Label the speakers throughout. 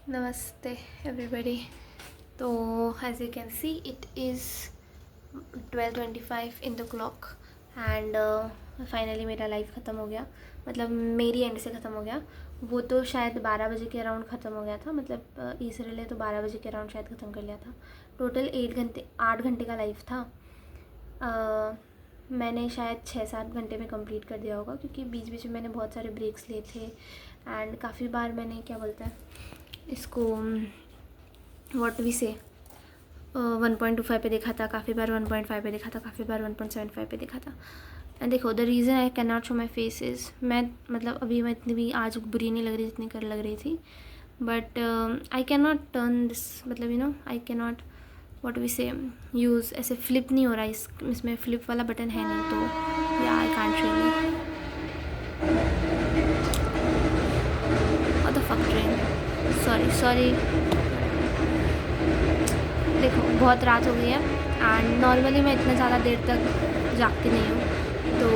Speaker 1: Namaste everybody. तो as you can see it is 12:25 in the clock and finally मेरा life ख़त्म हो गया. मतलब मेरी एंड से ख़त्म हो गया. वो तो शायद 12 बजे के अराउंड ख़त्म हो गया था. मतलब इस रिले तो 12 बजे के अराउंड शायद ख़त्म कर लिया था. टोटल 8 घंटे का लाइफ था. मैंने शायद 6-7 घंटे में कंप्लीट कर दिया होगा क्योंकि बीच बीच में मैंने बहुत सारे ब्रेक्स लिए थे. एंड काफ़ी बार मैंने क्या बोलते हैं इसको व्हाट वी से 1.25 पे देखा था, काफ़ी बार 1.5 पे देखा था, काफ़ी बार 1.75 पे देखा था. एंड देखो the reason I can not show my face is मैं मतलब अभी मैं इतनी भी आज बुरी नहीं लग रही जितनी कर लग रही थी. But I can not turn this मतलब I can not what we say use ऐसे फ्लिप नहीं हो रहा. इसमें फ्लिप वाला बटन है नहीं तो या I can't really. What the fuck train. Sorry देखो बहुत रात हो गई है एंड नॉर्मली मैं इतना ज़्यादा देर तक जागती नहीं हूँ. तो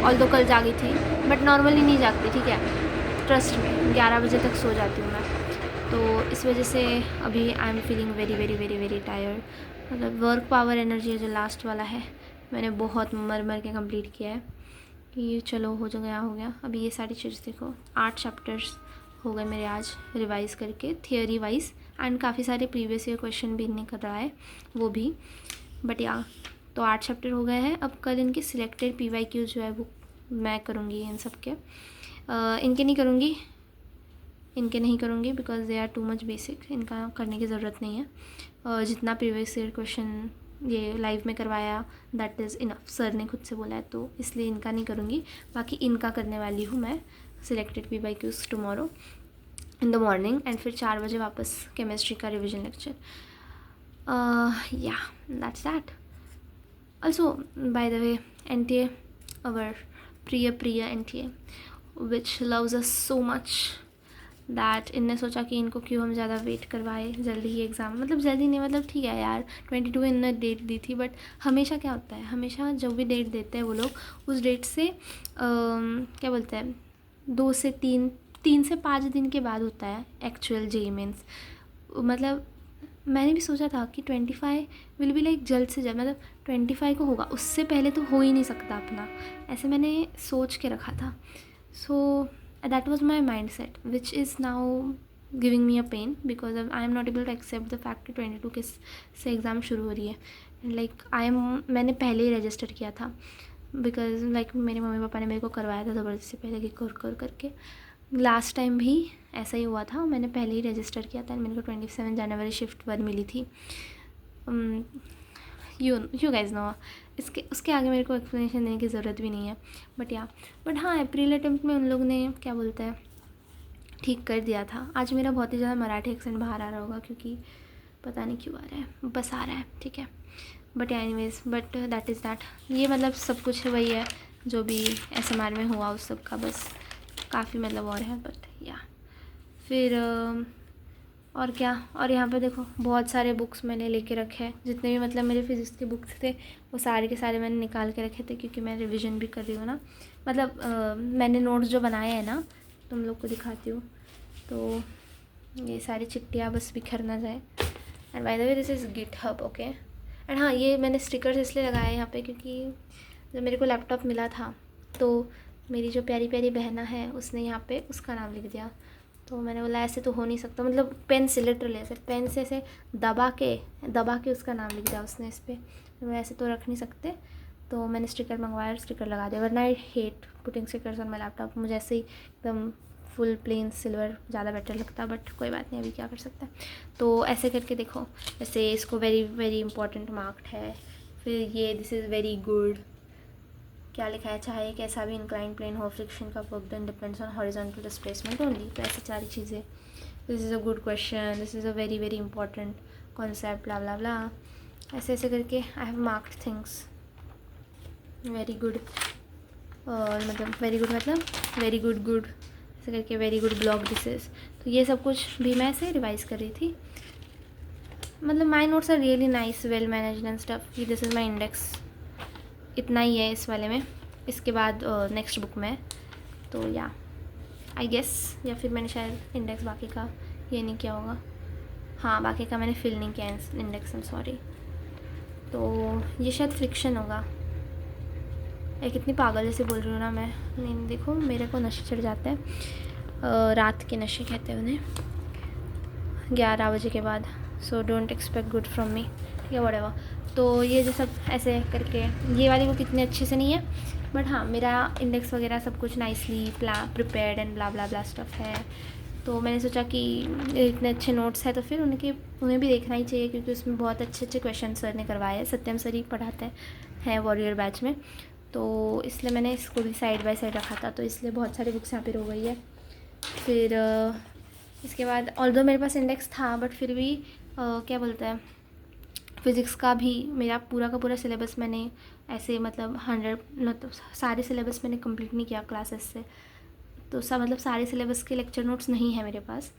Speaker 1: ऑल दो कल जागी थी बट नॉर्मली नहीं जागती. ठीक है, ट्रस्ट में 11 बजे तक सो जाती हूँ मैं. तो इस वजह से अभी I am feeling very very very very tired. मतलब वर्क पावर एनर्जी जो लास्ट वाला है मैंने बहुत मर के कंप्लीट किया है कि चलो हो गया. अभी ये सारी चीज़ देखो 8 चैप्टर्स हो गए मेरे आज रिवाइज़ करके थियोरी वाइज. एंड काफ़ी सारे प्रीवियस ईयर क्वेश्चन भी नहीं कर रहा है वो भी. बट या तो 8 चैप्टर हो गए हैं. अब कल इनके सिलेक्टेड PYQ जो है वो मैं करूँगी. इन सब के इनके नहीं करूँगी because they are too much basic. इनका करने की ज़रूरत नहीं है. जितना प्रीवियस ईयर क्वेश्चन ये लाइव में करवाया दैट इज़ इनफ. सर ने खुद से बोला है तो इसलिए इनका नहीं करूँगी. बाकी इनका करने वाली हूँ मैं selected PYQs tomorrow in the morning. And फिर 4 बजे वापस केमिस्ट्री का रिविजन लेक्चर. या that's that. Also by the way NTA our प्रिय NTA which loves us so much that इनने सोचा कि इनको क्यों हम ज़्यादा वेट करवाए. जल्दी ही एग्ज़ाम मतलब जल्दी नहीं मतलब ठीक है यार 22 इनने डेट दी थी. बट हमेशा क्या होता है हमेशा जब भी डेट देते हैं वो लोग उस डेट से क्या बोलते हैं 2 से 3 से 5 दिन के बाद होता है एक्चुअल JEE मेंस. मतलब मैंने भी सोचा था कि 25 विल बी लाइक जल्द से जल्द मतलब 25 को होगा. उससे पहले तो हो ही नहीं सकता अपना. ऐसे मैंने सोच के रखा था. So that was my mindset which is now giving me a pain because I am not able to accept the fact कि 22 के से एग्ज़ाम शुरू हो रही है. लाइक मैंने पहले ही रजिस्टर किया था बिकॉज लाइक मेरे मम्मी पापा ने मेरे को करवाया था ज़बरदस्ती पहले कि कर करके. लास्ट टाइम भी ऐसा ही हुआ था. मैंने पहले ही रजिस्टर किया था. मेरे को 27 जनवरी शिफ्ट 1 मिली थी. यू गाइज नो उसके आगे मेरे को एक्सप्लेनेशन देने की ज़रूरत भी नहीं है. बट हाँ अप्रैल अटेम्प्ट में उन लोग ने क्या बोलते हैं ठीक कर दिया था. आज मेरा बहुत ही ज़्यादा मराठी एक्सेंट बाहर आ रहा होगा क्योंकि पता नहीं क्यों आ रहा है, बस आ रहा है. ठीक है but anyways but that is that. ये मतलब सब कुछ वही है जो भी SMR में हुआ उस सब का बस काफ़ी मतलब और है. बट या फिर और क्या. और यहाँ पे देखो बहुत सारे बुक्स मैंने लेके रखे हैं. जितने भी मतलब मेरे फिज़िक्स के बुक्स थे वो सारे के सारे मैंने निकाल के रखे थे क्योंकि मैं रिवीजन भी कर रही हूँ ना. मतलब मैंने नोट्स जो बनाए हैं ना तुम लोग को दिखाती हूँ. तो ये सारी चिट्ठियाँ बस बिखर ना जाए. And by the way this is GitHub okay. And हाँ ये मैंने स्टिकर्स इसलिए लगाए यहाँ पे क्योंकि जब मेरे को लैपटॉप मिला था तो मेरी जो प्यारी प्यारी बहना है उसने यहाँ पे उसका नाम लिख दिया. तो मैंने बोला ऐसे तो हो नहीं सकता. मतलब पेन से लिटरली ऐसे पेन से ऐसे दबा के उसका नाम लिख दिया उसने इस पर. तो ऐसे तो रख नहीं सकते. तो मैंने स्टिकर मंगवाया और स्टिकर लगा दिया. वरना I hate putting stickers on my laptop. मुझे ऐसे ही एकदम फुल प्लेन सिल्वर ज़्यादा बेटर लगता. बट कोई बात नहीं अभी क्या कर सकते हैं. तो ऐसे करके देखो जैसे इसको वेरी वेरी इंपॉर्टेंट मार्क्ड है. फिर ये दिस इज़ वेरी गुड क्या लिखा है चाहे कैसा भी इंक्लाइन प्लेन हो फ्रिक्शन का work done depends on horizontal displacement only. तो ऐसी सारी चीज़ें. This is a good question. This is a very very important concept blah blah blah. ऐसे ऐसे करके I have marked things very good. और मतलब वेरी गुड मतलब वेरी गुड ऐसे करके very good blog this is. तो ये सब कुछ भी मैं ऐसे रिवाइज़ कर रही थी. मतलब my notes are really nice well managed and stuff. This is my index. इतना ही है इस वाले में. इसके बाद नेक्स्ट बुक में. तो या आई गेस, या फिर मैंने शायद इंडेक्स बाकी का ये नहीं किया होगा। हाँ, बाकी का मैंने फिल नहीं किया इंडेक्स, आई एम सॉरी। तो ये शायद फ्रिक्शन होगा। ये कितनी पागल जैसे बोल रही हूँ ना मैं। नहीं देखो, मेरे को नशे चढ़ जाते हैं, रात के नशे कहते हैं उन्हें, 11 बजे के बाद। So don't expect good from me, ठीक है, व्हाटएवर। तो ये जो सब ऐसे करके, ये वाली वो कितने अच्छे से नहीं है, बट हाँ मेरा इंडेक्स वगैरह सब कुछ nicely prepared and blah blah blah stuff है। तो मैंने सोचा कि इतने अच्छे नोट्स हैं तो फिर उन्हें भी देखना ही चाहिए, क्योंकि उसमें बहुत अच्छे अच्छे क्वेश्चन सर ने करवाए हैं। सत्यम सर ही पढ़ाते हैं वॉरियर बैच में, तो इसलिए मैंने इसको भी साइड बाय साइड रखा था, तो इसलिए बहुत सारी बुक्स यहाँ पर हो गई है। फिर इसके बाद ऑल्दो मेरे पास इंडेक्स था, बट फिर भी क्या बोलते हैं, फ़िज़िक्स का भी मेरा पूरा का पूरा सिलेबस मैंने ऐसे मतलब 100 मतलब सारे सिलेबस मैंने कंप्लीट नहीं किया क्लासेस से, तो सब मतलब सारे सिलेबस के लेक्चर नोट्स नहीं है मेरे पास।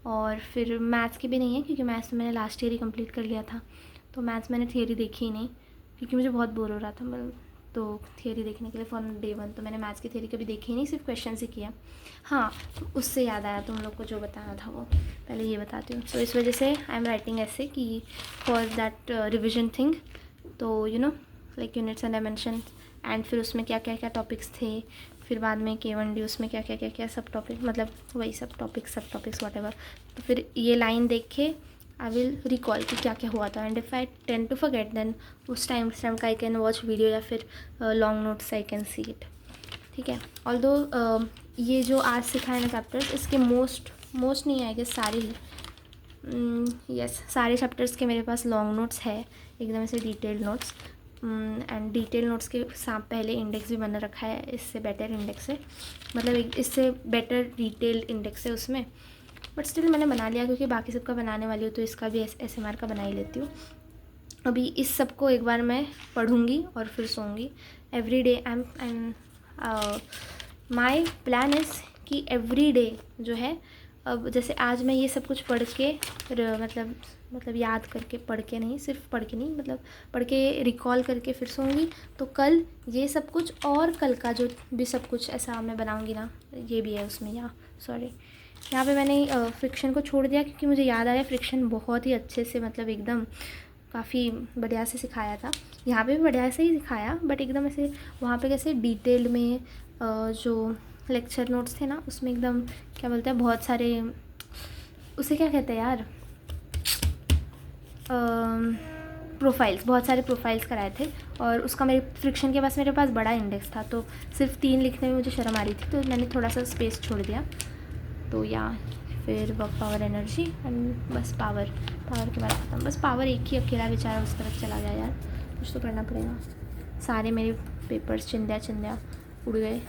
Speaker 1: और फिर मैथ्स के भी नहीं है, क्योंकि मैथ्स तो मैंने लास्ट ईयर ही कंप्लीट कर लिया था, तो मैथ्स मैंने थियरी देखी ही नहीं, क्योंकि मुझे बहुत बोर हो रहा था मतलब, तो थियरी देखने के लिए फ्रॉम डे 1 तो मैंने मैथ्स की थियरी कभी देखी ही नहीं, सिर्फ क्वेश्चन ही किया। हाँ, उससे याद आया तुम लोग को जो बताना था वो पहले ये बताती हूँ। तो इस वजह से आई एम राइटिंग ऐसे कि फॉर दैट रिविजन थिंग, तो you know like units and dimension, and फिर उसमें क्या क्या क्या टॉपिक्स थे, फिर बाद में K1D उसमें क्या क्या क्या क्या सब टॉपिक, मतलब वही सब टॉपिक्स व्हाटएवर। तो फिर ये लाइन देख के आई विल रिकॉल कि क्या क्या हुआ था, and if I tend to forget then उस टाइम का आई कैन वॉच वीडियो या फिर long notes I can see it, ठीक है। ऑल्दो ये जो आज सिखाए ना चैप्टर्स, इसके मोस्ट नहीं आएंगे सारे ही, यस सारे चैप्टर्स के मेरे पास लॉन्ग नोट्स है, एकदम ऐसे detailed notes, and detail notes के साथ पहले इंडेक्स भी बना रखा है, इससे बेटर इंडेक्स है, मतलब इससे बेटर डिटेल्ड इंडेक्स है उसमें, बट स्टिल मैंने बना लिया क्योंकि बाकी सबका बनाने वाली हूँ, तो इसका भी SMR का बना ही लेती हूँ। अभी इस सब को एक बार मैं पढ़ूँगी और फिर सोऊंगी। Every day my plan is कि एवरी डे जो है, अब जैसे आज मैं ये सब कुछ पढ़ के मतलब याद करके, पढ़ के नहीं, सिर्फ पढ़ के नहीं, मतलब पढ़ के रिकॉल करके फिर सोऊंगी, तो कल ये सब कुछ और कल का जो भी सब कुछ ऐसा मैं बनाऊंगी ना, ये भी है उसमें। यहाँ पे मैंने फ्रिक्शन को छोड़ दिया क्योंकि मुझे याद आ रहा है फ्रिक्शन बहुत ही अच्छे से, मतलब एकदम काफ़ी बढ़िया से सिखाया था। यहाँ पे भी बढ़िया से ही सिखाया, बट एकदम ऐसे वहाँ पे कैसे डिटेल्ड में जो लेक्चर नोट्स थे ना, उसमें एकदम क्या बोलते हैं, बहुत सारे, उसे क्या कहते हैं यार, प्रोफाइल्स, बहुत सारे प्रोफाइल्स कराए थे, और उसका मेरे फ्रिक्शन के पास मेरे पास बड़ा इंडेक्स था, तो सिर्फ 3 लिखने में मुझे शर्म आ रही थी, तो मैंने थोड़ा सा स्पेस छोड़ दिया। तो या फिर वर्क पावर एनर्जी एंड बस पावर के बाद ख़त्म, बस पावर एक ही अकेला बेचारा उस तरफ चला गया यार, कुछ तो करना पड़ेगा। सारे मेरे पेपर्स चिंध्या उड़ गए,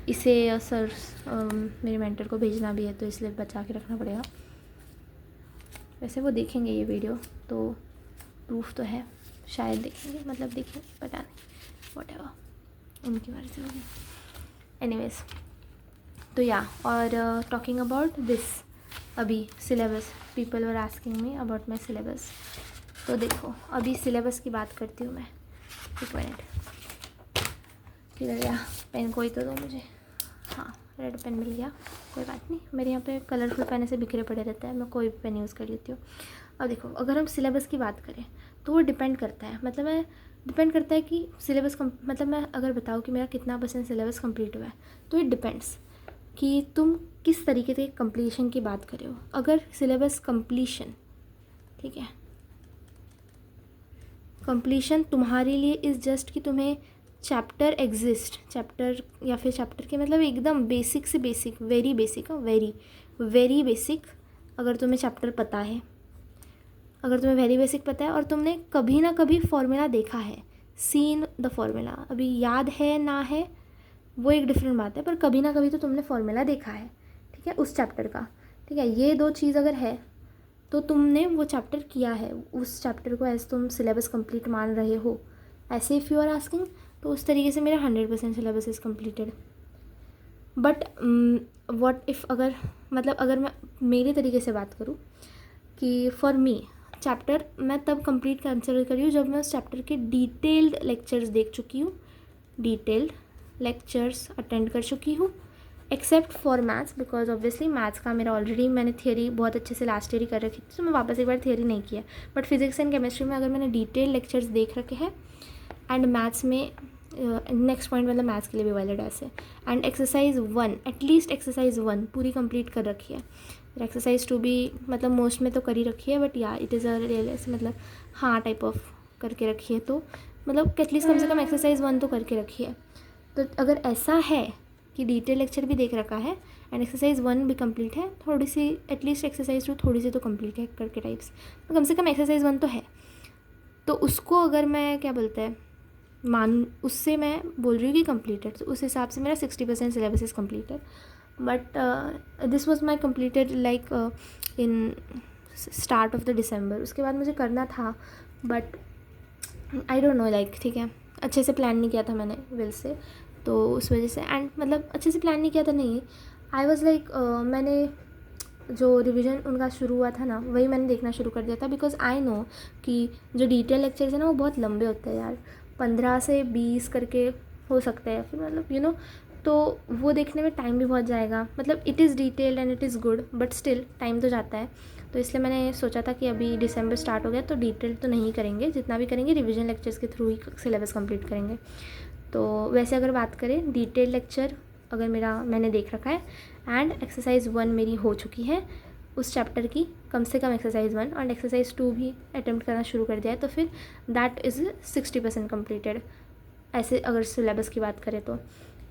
Speaker 1: इसे सर मेरे मेंटर को भेजना भी है, तो इसलिए बचा के रखना पड़ेगा। वैसे वो देखेंगे ये वीडियो, तो प्रूफ तो है, शायद देखेंगे, मतलब देखेंगे, पता नहीं, व्हाटएवर, उनकी मर्ज़ी होगी। एनीवेज, तो या, और टॉकिंग अबाउट दिस, अभी syllabus, people were asking me about my syllabus. तो देखो अभी सिलेबस की बात करती हूँ मैं, एक मिनट, किधर गया पेन, कोई तो दो मुझे। हाँ, रेड पेन मिल गया, कोई बात नहीं, मेरे यहाँ पे कलरफुल पेन ऐसे बिखरे पड़े रहते हैं, मैं कोई भी पेन यूज़ कर लेती हूँ। अब देखो, अगर हम सिलेबस की बात करें तो वो डिपेंड करता है, मतलब डिपेंड करता है कि सिलेबस मतलब मैं अगर बताऊँ कि मेरा कितना % सिलेबस कंप्लीट हुआ है, तो इट डिपेंड्स कि तुम किस तरीके से कंप्लीशन की बात कर रहे हो। अगर सिलेबस कंप्लीशन, ठीक है, कंप्लीशन तुम्हारे लिए इज़ जस्ट कि तुम्हें चैप्टर एग्जिस्ट, चैप्टर या फिर चैप्टर के मतलब एकदम बेसिक से basic, very basic, very basic, अगर तुम्हें चैप्टर पता है, अगर तुम्हें वेरी बेसिक पता है और तुमने कभी ना कभी फॉर्मूला देखा है, सीन द फॉर्मूला, अभी याद है ना है वो एक डिफरेंट बात है, पर कभी ना कभी तो तुमने फॉर्मूला देखा है, ठीक है, उस चैप्टर का, ठीक है, ये 2 चीज़ अगर है तो तुमने वो चैप्टर किया है, उस चैप्टर को एज तुम सिलेबस कंप्लीट मान रहे हो, ऐसे इफ़ यू आर आस्किंग, तो उस तरीके से मेरा 100% syllabus is completed. But what if, अगर मतलब अगर मैं मेरे तरीके से बात करूँ कि फॉर मी चैप्टर मैं तब कंप्लीट कंसिडर करी हूँ जब मैं उस चैप्टर के डिटेल्ड लेक्चर्स देख चुकी हूँ, डिटेल्ड लेक्चर्स अटेंड कर चुकी हूँ, except for maths, because obviously maths का मेरा ऑलरेडी मैंने थियरी बहुत अच्छे से लास्ट ईयर ही कर रखी थी, तो मैं वापस एक बार थियरी नहीं किया. बट फिजिक्स एंड केमिस्ट्री में अगर मैंने डिटेल लेक्चर्स देख रखे हैं, एंड मैथ्स में नेक्स्ट पॉइंट मतलब मैथ्स के लिए भी वैलिड ऐसे. एंड एक्सरसाइज 1 एटलीस्ट एक्सरसाइज 1 पूरी कंप्लीट कर रखी है. एक्सरसाइज 2 भी मतलब मोस्ट में तो कर ही रखी है, बट या इट इज़ अ रियल मतलब हाँ टाइप ऑफ करके रखी है. तो मतलब एटलीस्ट कम से कम एक्सरसाइज 1 तो करके रखी है. तो अगर ऐसा है कि डिटेल लेक्चर भी देख रखा है एंड एक्सरसाइज 1 भी कंप्लीट है, थोड़ी सी एटलीस्ट एक्सरसाइज 2 थोड़ी सी तो कंप्लीट है करके टाइप्स, तो कम से कम एक्सरसाइज 1 तो है. तो उसको अगर मैं क्या बोलते हैं उससे मैं बोल रही हूँ कि कंप्लीटेड, तो उस हिसाब से मेरा 60% syllabus is completed. But this was my completed like in start of the दिसंबर. उसके बाद मुझे करना था, but I don't know like ठीक है अच्छे से प्लान नहीं किया था मैंने विल से, तो उस वजह से. एंड मतलब अच्छे से प्लान नहीं किया था नहीं, आई वॉज लाइक मैंने जो रिवीजन उनका शुरू हुआ था ना वही मैंने देखना शुरू कर दिया था, बिकॉज आई नो कि जो डिटेल लेक्चर्स हैं ना वो बहुत लंबे होते हैं यार, 15 से 20 करके हो सकते हैं, फिर मतलब यू नो तो वो देखने में टाइम भी बहुत जाएगा. मतलब it is detailed and it is good, but still time तो जाता है. तो इसलिए मैंने सोचा था कि अभी दिसंबर स्टार्ट हो गया तो डिटेल तो नहीं करेंगे, जितना भी करेंगे रिवीजन लेक्चर्स के थ्रू ही सिलेबस कंप्लीट करेंगे. तो वैसे अगर बात करें डिटेल लेक्चर अगर मैंने देख रखा है एंड एक्सरसाइज 1 मेरी हो चुकी है उस चैप्टर की, कम से कम एक्सरसाइज 1 और एक्सरसाइज 2 भी अटेम्प्ट करना शुरू कर दिया है, तो फिर दैट इज़ 60% कम्प्लीटेड ऐसे अगर सिलेबस की बात करें तो.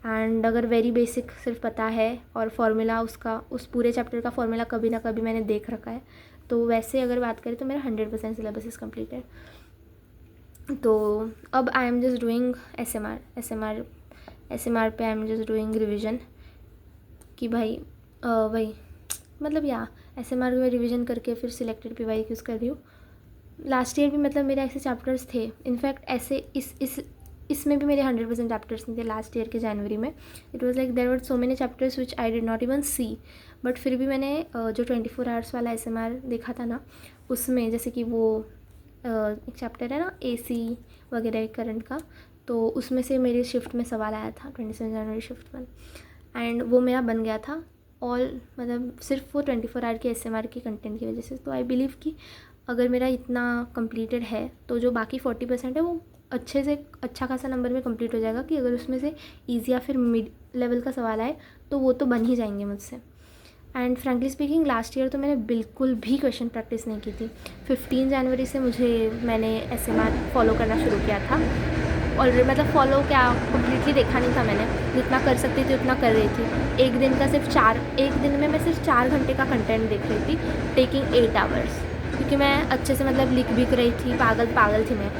Speaker 1: एंड अगर वेरी बेसिक सिर्फ पता है और फार्मूला उसका उस पूरे चैप्टर का फार्मूला कभी ना कभी मैंने देख रखा है, तो वैसे अगर बात करें तो मेरा 100% सिलेबस इज़ कम्प्लीटेड. तो अब I am just doing S M R पे I am just doing revision कि भाई वही मतलब या एस एम आर में रिविज़न करके फिर सिलेक्टेड पी वाई यूज़ कर रही हूँ. लास्ट ईयर भी मतलब मेरे ऐसे चैप्टर्स थे, इनफैक्ट ऐसे इसमें भी मेरे 100% चैप्टर्स नहीं थे लास्ट ईयर के जनवरी में. It was like there were so many chapters which I did not even see, but फिर भी मैंने जो 24 आवर्स वाला एस एम आर देखा था ना उसमें जैसे कि वो एक चैप्टर है ना AC वगैरह करंट का, तो उसमें से मेरी शिफ्ट में सवाल आया था 27 जनवरी शिफ्ट में, एंड वो मेरा बन गया था ऑल मतलब सिर्फ वो 24 आवर के SMR की कंटेंट की वजह से. तो आई बिलीव कि अगर मेरा इतना कंप्लीटेड है तो जो बाकी 40% है वो अच्छे से अच्छा खासा नंबर में कंप्लीट हो जाएगा, कि अगर उसमें से ईजी या फिर मिड लेवल का सवाल आए तो वो तो बन ही जाएंगे मुझसे. And frankly speaking last year तो मैंने बिल्कुल भी क्वेश्चन प्रैक्टिस नहीं की थी. 15 जनवरी से मैंने SMR फॉलो करना शुरू किया था ऑलरेडी, मतलब फॉलो क्या कम्प्लीटली देखा नहीं था मैंने, जितना कर सकती थी उतना कर रही थी. एक दिन में मैं सिर्फ 4 घंटे का कंटेंट देख रही थी, टेकिंग 8 आवर्स, क्योंकि मैं अच्छे से मतलब लिख भी रही थी, पागल थी मैं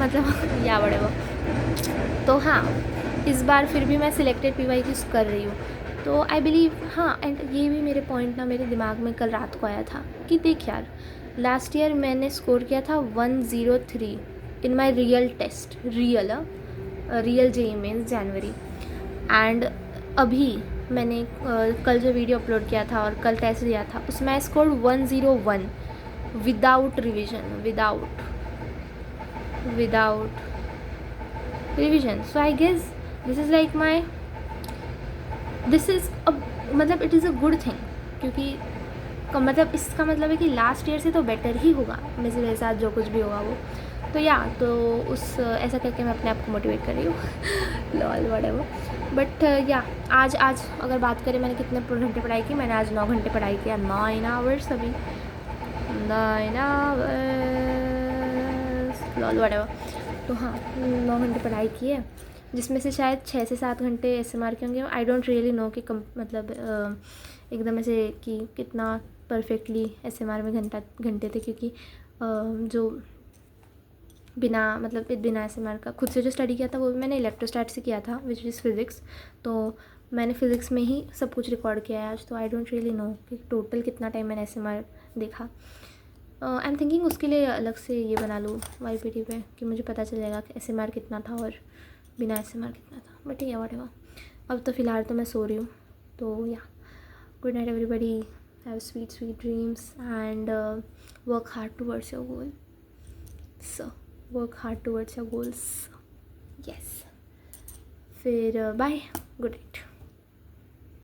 Speaker 1: मतलब या बड़े वो. तो हाँ इस बार फिर भी मैं सिलेक्टेड PY यूज़ कर रही हूँ. तो आई बिलीव हाँ, एंड ये भी मेरे पॉइंट ना मेरे दिमाग में कल रात को आया था कि देख यार लास्ट ईयर मैंने स्कोर किया था 103 in my real test, real JEE mains January. And अभी मैंने कल जो वीडियो अपलोड किया था और कल टेस्ट दिया था उसमें I score 101 without revision, without revision. So I guess this is like my मतलब it is a good thing, क्योंकि मतलब इसका मतलब है कि लास्ट ईयर से तो बेटर ही होगा मेरे साथ जो कुछ भी होगा वो. तो या तो उस ऐसा करके मैं अपने आप को मोटिवेट कर रही हूँ लॉल व्हाटएवर. बट या आज अगर बात करें मैंने कितने घंटे पढ़ाई की, मैंने आज 9 घंटे पढ़ाई किया, 9 आवर्स अभी 9 आवर्स लॉल व्हाटएवर. तो हाँ 9 घंटे पढ़ाई की है, जिसमें से शायद 6 से 7 घंटे SMR के होंगे. आई डोंट रियली नो कि मतलब एकदम ऐसे कि कितना परफेक्टली SMR में घंटे थे, क्योंकि जो बिना SMR का खुद से जो स्टडी किया था वो भी मैंने इलेक्ट्रोस्टैट से किया था विच इज़ फिज़िक्स. तो मैंने फिज़िक्स में ही सब कुछ रिकॉर्ड किया है आज. तो आई डोंट रियली नो कि टोटल कितना टाइम मैंने SMR देखा. आई एम थिंकिंग उसके लिए अलग से ये बना लूँ YPT पे, कि मुझे पता चल जाएगा कि SMR कितना था और बिना SMR कितना था. बट ठीक है व्हाटएवर, अब तो फ़िलहाल तो मैं सो रही हूँ. तो या good night everybody, have sweet dreams and work hard towards your goal. So work hard towards your goals. Yes, फिर बाय, गुड नाइट.